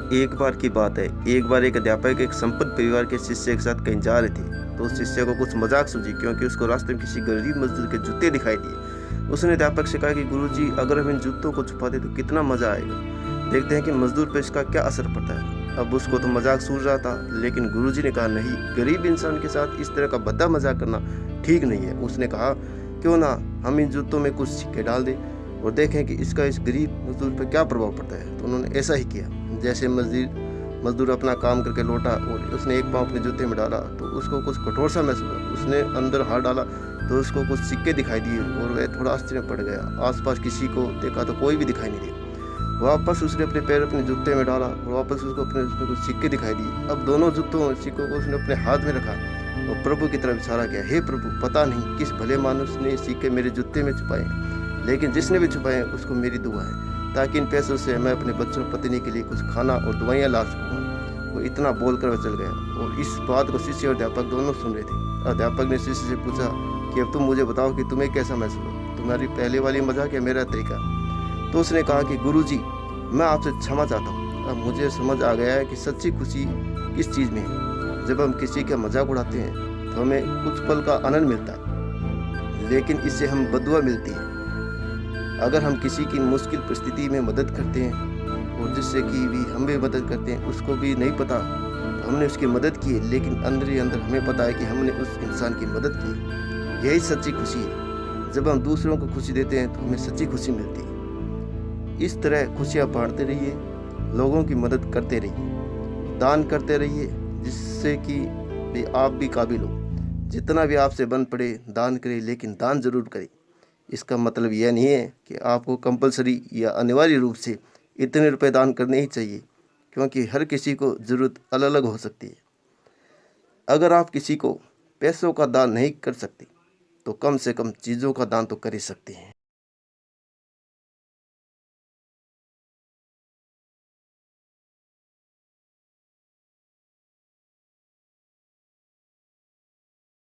एक बार की बात है, एक बार एक अध्यापक एक संपन्न परिवार के शिष्य के साथ कहीं जा रहे थे। तो उस शिष्य को कुछ मजाक सूझी, क्योंकि उसको रास्ते में किसी गरीब मजदूर के जूते दिखाई दिए। उसने अध्यापक से कहा कि गुरुजी, अगर हम इन जूतों को छुपा दें तो कितना मजा आएगा। देखते हैं कि मजदूर पर इसका क्या असर पड़ता है। अब उसको तो मजाक सूझ रहा था, लेकिन गुरुजी ने कहा, नहीं, गरीब इंसान के साथ इस तरह का भद्दा मजाक करना ठीक नहीं है। उसने कहा, क्यों ना हम इन जूतों में कुछ सिक्के डाल दें और देखें कि इसका इस गरीब मजदूर पर क्या प्रभाव पड़ता है। तो उन्होंने ऐसा ही किया। जैसे मजदूर अपना काम करके लौटा और उसने एक पाँव अपने जूते में डाला तो उसको कुछ कठोर सा महसूस हुआ। उसने अंदर हाथ डाला तो उसको कुछ सिक्के दिखाई दिए और वह थोड़ा आश्चर्य में पड़ गया। आसपास किसी को देखा तो कोई भी दिखाई नहीं दिया। वापस उसने अपने पैर अपने जूते में डाला और वापस उसको अपने उसमें कुछ सिक्के दिखाई दिए। अब दोनों जूतों सिक्कों को उसने अपने हाथ में रखा और प्रभु की तरफ इशारा किया, हे प्रभु, पता नहीं किस भले मानुस ने सिक्के मेरे जूते में छुपाए, लेकिन जिसने भी छुपाए उसको मेरी दुआ है, ताकि इन पैसों से मैं अपने बच्चों पत्नी के लिए कुछ खाना और दवाइयाँ ला सकूँ। वो इतना बोलकर वह चल गया और इस बात को शिष्य और अध्यापक दोनों सुन रहे थे। अध्यापक ने शिष्य से पूछा कि अब तुम मुझे बताओ कि तुम्हें कैसा महसूस हुआ, तुम्हारी पहले वाली मजाक या मेरा तरीका। तो उसने कहा कि गुरुजी, मैं आपसे क्षमा चाहता हूँ। अब मुझे समझ आ गया है कि सच्ची खुशी किस चीज़ में है। जब हम किसी का मजाक उड़ाते हैं तो हमें कुछ पल का आनंद मिलता है, लेकिन इससे हम बदुआ मिलती है। अगर हम किसी की मुश्किल परिस्थिति में मदद करते हैं और जिससे कि भी हम भी मदद करते हैं, उसको भी नहीं पता तो हमने उसकी मदद की है, लेकिन अंदर ही अंदर हमें पता है कि हमने उस इंसान की मदद की। यही सच्ची खुशी है। जब हम दूसरों को खुशी देते हैं तो हमें सच्ची खुशी मिलती है। इस तरह खुशियाँ बांटते रहिए, लोगों की मदद करते रहिए, दान करते रहिए, जिससे कि आप भी काबिल हो। जितना भी आपसे बन पड़े दान करें, लेकिन दान जरूर करें। इसका मतलब यह नहीं है कि आपको कंपलसरी या अनिवार्य रूप से इतने रुपए दान करने ही चाहिए, क्योंकि हर किसी को ज़रूरत अलग अलग हो सकती है। अगर आप किसी को पैसों का दान नहीं कर सकते तो कम से कम चीज़ों का दान तो कर ही सकते हैं।